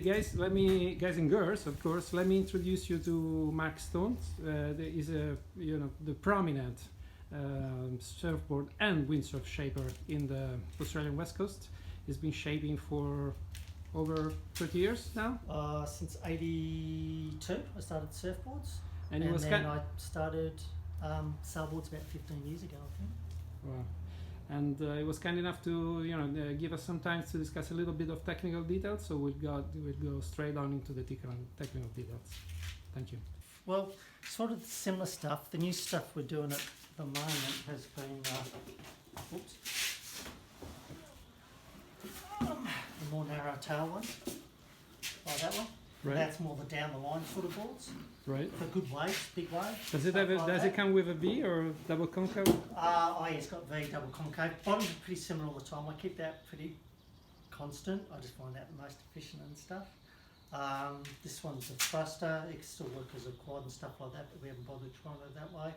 Guys and girls, of course, let me introduce you to Mark Stones. There is the prominent surfboard and windsurf shaper in the Australian West Coast. He's been shaping for over 30 years now. Since '82, I started surfboards, And I started sailboards about 15 years ago, I think. Wow. And he was kind enough to give us some time to discuss a little bit of technical details. So we'll go straight on into the technical details. Thank you. Well, sort of similar stuff. The new stuff we're doing at the moment has been the more narrow tail one, like that one. Right. That's more the down the line sort of boards. Right. For good waves, big waves. Does it come with a V or double concave? Yeah, it's got V double concave. Bottoms are pretty similar all the time. I keep that pretty constant. I just find that the most efficient and stuff. This one's a thruster. It can still work as a quad and stuff like that, but we haven't bothered trying it that way.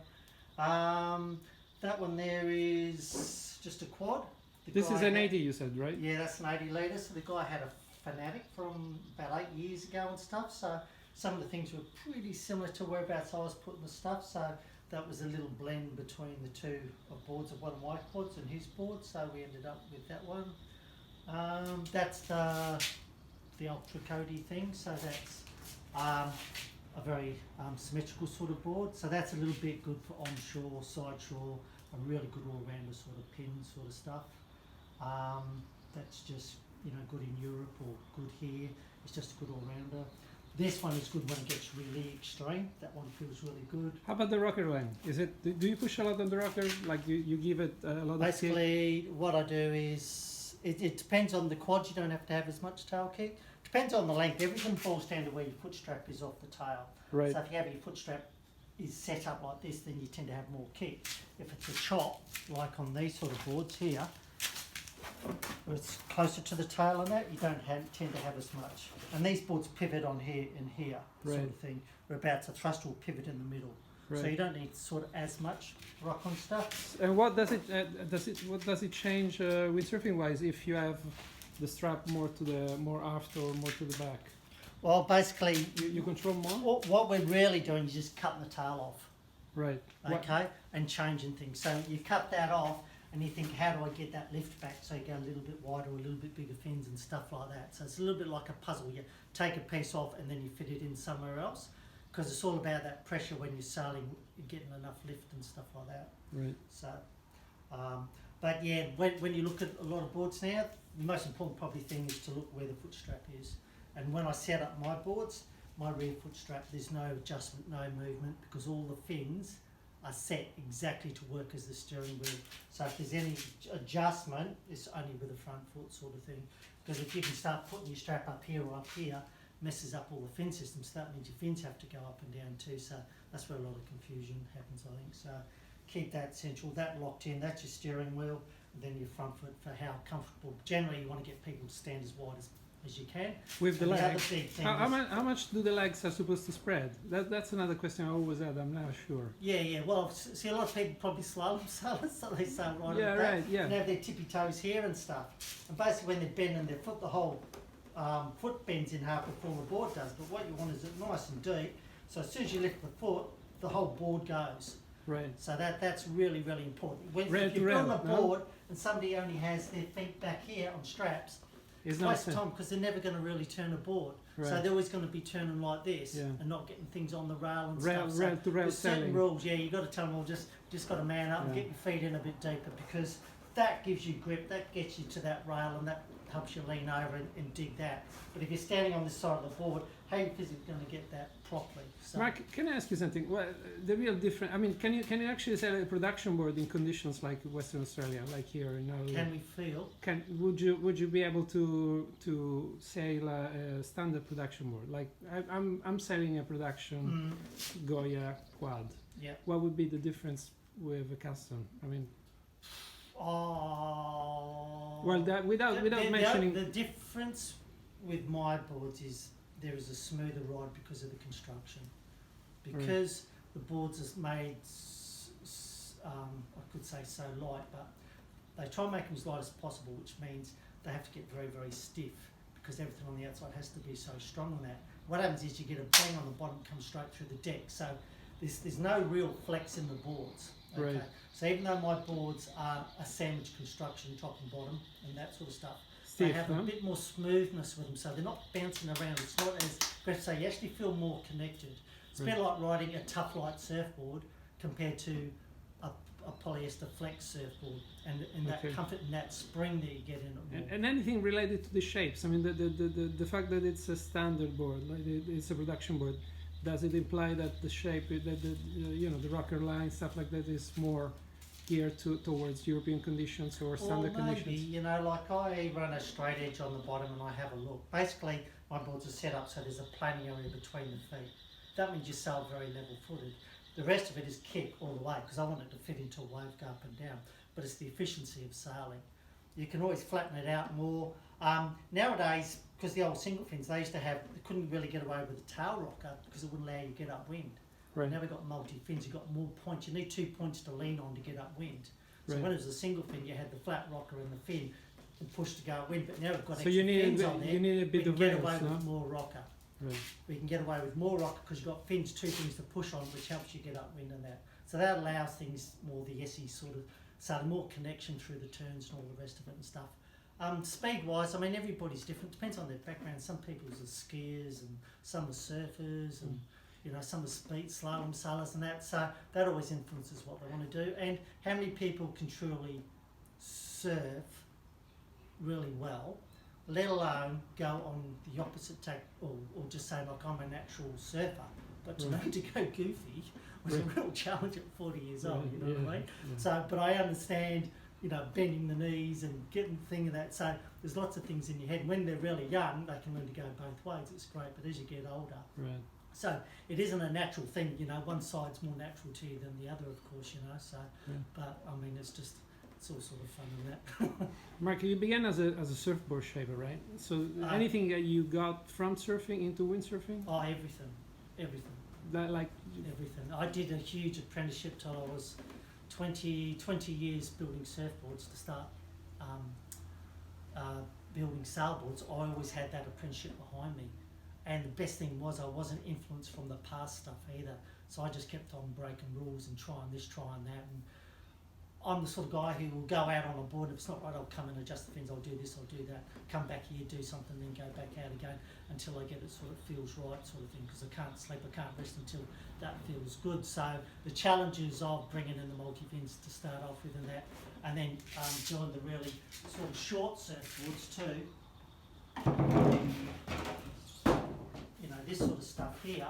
That one there is just a quad. This is an 80, you said, right? Yeah, that's an 80 litre. So the guy had a Fanatic from about 8 years ago and stuff. So some of the things were pretty similar to whereabouts I was putting the stuff. So that was a little blend between the two boards of one of my quads and his board. So we ended up with that one. That's the Ultra Cody thing. So that's a very symmetrical sort of board. So that's a little bit good for onshore, side shore, a really good all-rounder sort of pin sort of stuff. That's just good in Europe or good here. It's just a good all-rounder. This one is good when it gets really extreme. That one feels really good. How about the rocker line? Do you push a lot on the rocker? Like you give it a lot Basically, what I do is, it depends on the quad. You don't have to have as much tail kick. Depends on the length. Everything falls down to where your foot strap is off the tail. Right. So if you have your foot strap is set up like this, then you tend to have more kick. If it's a chop, like on these sort of boards here, where it's closer to the tail on that, you don't tend to have as much. And these boards pivot on here and here, right, sort of thing. Whereabouts a thruster will pivot in the middle. Right. So you don't need sort of as much rock on stuff. And what does it change windsurfing wise if you have the strap more aft or more to the back? Well, basically you control more. What we're really doing is just cutting the tail off. Right. Okay, and changing things. So you cut that off. And you think, how do I get that lift back so you go a little bit wider, a little bit bigger fins and stuff like that. So it's a little bit like a puzzle. You take a piece off and then you fit it in somewhere else, because it's all about that pressure when you're sailing, you're getting enough lift and stuff like that. Right. So, but yeah, when you look at a lot of boards now, the most important probably thing is to look where the foot strap is. And when I set up my boards, my rear foot strap, there's no adjustment, no movement, because all the fins are set exactly to work as the steering wheel. So if there's any adjustment, it's only with the front foot sort of thing. Because if you can start putting your strap up here or up here, messes up all the fin systems. So that means your fins have to go up and down too. So that's where a lot of confusion happens, I think. So keep that central, that locked in, that's your steering wheel, and then your front foot for how comfortable. Generally you want to get people to stand as wide as you can. With the legs. How much do the legs are supposed to spread? That's another question I always had. I'm not sure. Yeah. Well, see, a lot of people probably slow themselves, so they sail right. Yeah, right. Yeah. And have their tippy toes here and stuff. And basically, when they're bending their foot, the whole foot bends in half before the board does. But what you want is it nice and deep. So as soon as you lift the foot, the whole board goes. Right. So that's really, really important. If you're on a board and somebody only has their feet back here on straps, it's waste of time, because they're never going to really turn a board. Right. So they're always going to be turning like this, and not getting things on the rail and stuff. Rail to rail there's certain rules. Yeah, you got to tell them, well, just got to man up and get your feet in a bit deeper, because that gives you grip, that gets you to that rail, and that helps you lean over and dig that. But if you're standing on this side of the board, how are you physically going to get that properly? So, Mark, can I ask you something? Well, the real difference. I mean, can you actually sell a production board in conditions like Western Australia, like here now? Can we feel? Would you be able to sail a standard production board? Like I'm selling a production Goya quad. Yeah. What would be the difference with a custom? I mean. Well, that without mentioning the difference with my boards is there is a smoother ride because of the construction. Because the boards are made, I could say so light, but they try and make them as light as possible, which means they have to get very, very stiff, because everything on the outside has to be so strong on that. What happens is you get a bang on the bottom, comes straight through the deck. So there's no real flex in the boards. Okay? Right. So even though my boards are a sandwich construction, top and bottom, and that sort of stuff, Stiff, they have huh? a bit more smoothness with them, so they're not bouncing around. It's not as aggressive. So you actually feel more connected. It's a bit like riding a tough light surfboard compared to a polyester flex surfboard, and that comfort and that spring that you get in it more. And anything related to the shapes? I mean, the fact that it's a standard board, like it's a production board, does it imply that the shape, that the rocker line, stuff like that, is more geared towards European conditions or standard conditions? Maybe, like I run a straight edge on the bottom and I have a look. Basically, my boards are set up so there's a planing area between the feet. That means you sail very level-footed. The rest of it is kick all the way because I want it to fit into a wave, go up and down. But it's the efficiency of sailing. You can always flatten it out more. Nowadays, because the old single fins, they couldn't really get away with a tail rocker because it wouldn't allow you to get upwind. Right. Now we've got multi-fins, you've got more points. You need 2 points to lean on to get upwind. So Right. when it was a single fin, you had the flat rocker and the fin and push to go upwind. But now we've got So extra you need fins on there. you need a bit We can of get rails, away no? with more rocker. Right. We can get away with more rocker because you've got fins, 2 things to push on, which helps you get upwind and that. So that allows things more the SE sort of, so more connection through the turns and all the rest of it and stuff. Speed wise, I mean, everybody's different. Depends on their background. Some people are skiers and some are surfers and some are speed slalom sailors and that. So that always influences what they want to do and how many people can truly surf really well, let alone go on the opposite tack or just say like I'm a natural surfer, but to learn to go goofy was a real challenge at 40 years old, you know what I mean? Yeah. So, but I understand, bending the knees and getting the thing of that. So there's lots of things in your head. When they're really young, they can learn to go both ways. It's great, but as you get older, Right. so it isn't a natural thing, one side's more natural to you than the other, of course, so, but I mean, it's all sort of fun and that. Mark, you began as a surfboard shaper, right? So anything that you got from surfing into windsurfing? Oh, everything. Everything. I did a huge apprenticeship till I was 20 years building surfboards to start building sailboards. I always had that apprenticeship behind me. And the best thing was I wasn't influenced from the past stuff either. So I just kept on breaking rules and trying this, trying that. And I'm the sort of guy who will go out on a board. If it's not right, I'll come and adjust the fins. I'll do this, I'll do that. Come back here, do something, then go back out again until I get it sort of feels right sort of thing. Because I can't sleep, I can't rest until that feels good. So the challenges of bringing in the multi-fins to start off with and that. And then doing the really sort of short surfboards too. This sort of stuff here,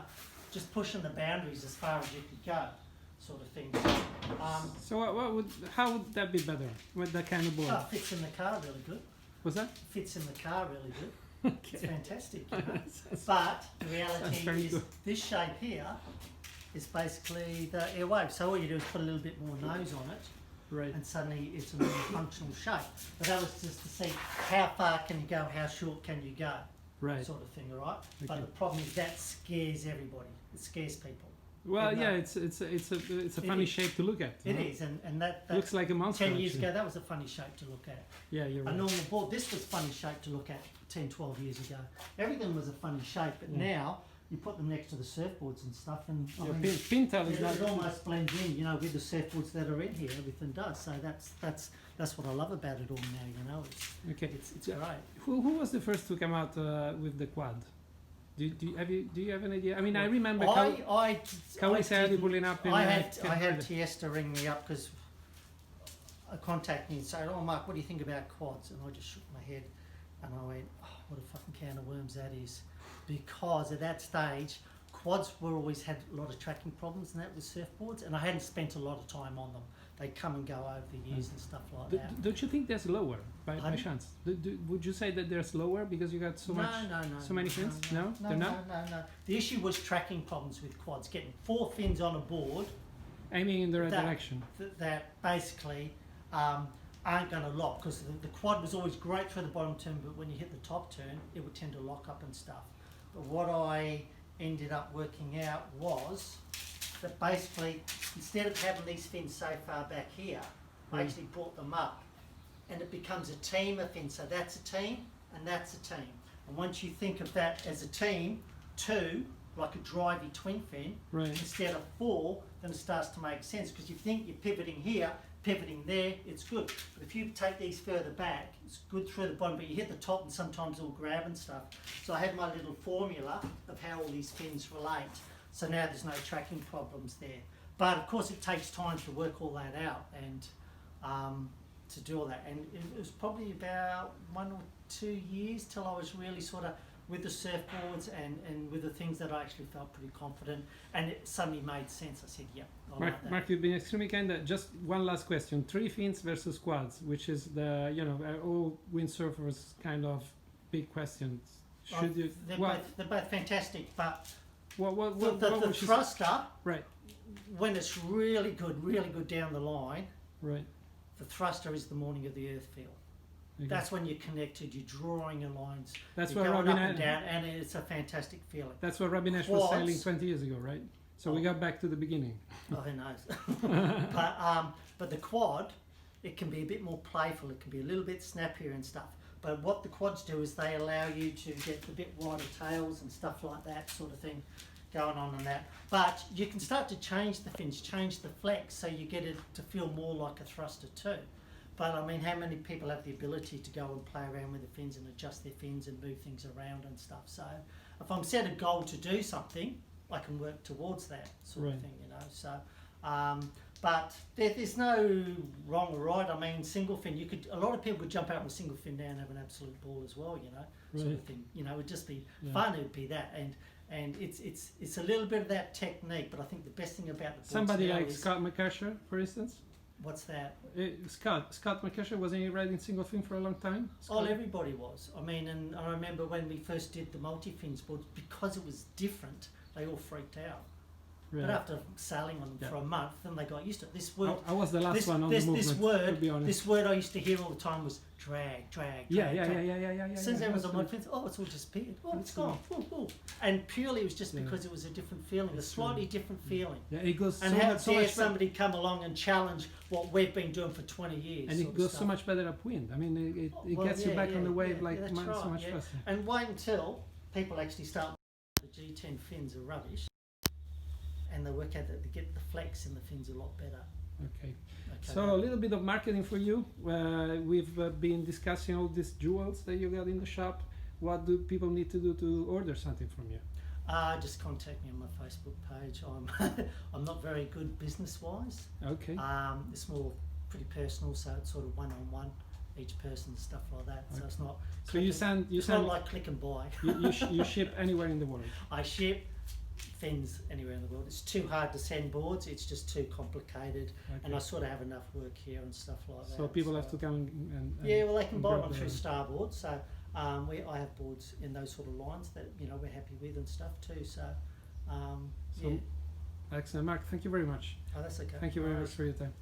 just pushing the boundaries as far as you could go, sort of thing. So how would that be better with that kind of board? Oh, fits in the car really good. What's that? Fits in the car really good. Okay. It's fantastic, But the reality is this shape here is basically the airwave. So all you do is put a little bit more nose on it. Right. And suddenly it's a more functional shape. But that was just to see how far can you go, how short can you go. Right. Sort of thing, all right? Okay. But the problem is that scares everybody. It scares people. Well, yeah, it's a funny shape to look at. It is, and that looks like a monster. 10 years actually. ago, that was a funny shape to look at. Yeah, you're right. A normal board, this was funny shape to look at 10, 12 years ago. Everything was a funny shape, but now you put them next to the surfboards and stuff, and I mean, Pintail is not. it almost blends in, with the surfboards that are in here. Everything does. So that's what I love about it all now. Okay. It's great. Who was the first to come out with the quad? Do you have an idea? I mean, I remember Cowie said pulling up. I had Tiesta ring me up because I contacted me and said, "Oh, Mark, what do you think about quads?" And I just shook my head and I went, "Oh, what a fucking can of worms that is," because at that stage, quads always had a lot of tracking problems and that with surfboards, and I hadn't spent a lot of time on them. They come and go over the years and stuff like that. Don't you think there's lower by chance? Would you say that there's lower because you got so many fins? No. The issue was tracking problems with quads. Getting 4 fins on a board, aiming in the right direction. That basically aren't going to lock because the quad was always great for the bottom turn, but when you hit the top turn, it would tend to lock up and stuff. But what I ended up working out was that basically, instead of having these fins so far back here, I actually brought them up, and it becomes a team of fins. So that's a team, and that's a team. And once you think of that as a team, 2, like a drivey twin fin, Right. instead of 4, then it starts to make sense, because you think you're pivoting here, pivoting there, it's good. But if you take these further back, it's good through the bottom, but you hit the top and sometimes it'll grab and stuff. So I had my little formula of how all these fins relate. So now there's no tracking problems there. But of course it takes time to work all that out and to do all that. And it was probably about 1 or 2 years till I was really sort of with the surfboards and with the things that I actually felt pretty confident, and it suddenly made sense. I said, yeah, I like that. Mark, you've been extremely kind. Just one last question: 3 fins versus quads, which is the all windsurfers kind of big questions. Should you? They're both fantastic, but What the thruster, right, when it's really good down the line, right. the thruster is the morning of the earth feel. Okay. That's when you're connected, you're drawing your lines, That's you're what going Robin up and down, and it's a fantastic feeling. That's what Robin Ash was Quads. sailing 20 years ago, right? So we got back to the beginning. Oh, who knows? But the quad, it can be a bit more playful. It can be a little bit snappier and stuff. But what the quads do is they allow you to get a bit wider tails and stuff like that sort of thing going on and that. But you can start to change the fins, change the flex, so you get it to feel more like a thruster too. But I mean, how many people have the ability to go and play around with the fins and adjust their fins and move things around and stuff? So if I'm set a goal to do something, I can work towards that sort of thing, So, but there's no wrong or right. I mean, single fin, a lot of people could jump out with single fin now and have an absolute ball as well, sort of thing. It would just be fun. It would be that, and it's a little bit of that technique. But I think the best thing about the boards Somebody now like is, Scott McCasher, for instance. what's that? Scott McCasher, wasn't he riding single fin for a long time? Oh, everybody was. I mean, and I remember when we first did the multi-fins boards, because it was different, they all freaked out. Really? But after sailing on them for a month, then they got used to it. This word, I was the last one on the movement, to be honest. this word I used to hear all the time was drag, drag, Yeah. drag. Since there was a mud fins, it's all disappeared. Oh, it's gone. Ooh, ooh. And purely it was just because it was a different feeling, a slightly different feeling. Yeah, it goes And how dare somebody come along and challenge what we've been doing for 20 years? And it goes so much better upwind. I mean, it gets you back on the wave that's so much faster. And wait until people actually start the G10 fins are rubbish, and they work out that they get the flex in the fins a lot better. Okay. So a little bit of marketing for you. We've been discussing all these jewels that you got in the shop. What do people need to do to order something from you? Just contact me on my Facebook page. I'm not very good business-wise. Okay. It's more pretty personal, so it's sort of one-on-one, each person, stuff like that. So it's not. So it's not like click and buy. you ship anywhere in the world. I ship fins anywhere in the world. It's too hard to send boards. It's just too complicated, and I sort of have enough work here and stuff like that. So people have to come and yeah, well, they can buy one through Starboard. So I have boards in those sort of lines that we're happy with and stuff too. So yeah. Excellent, Mark. Thank you very much. Oh, that's okay. Thank you very much for your time.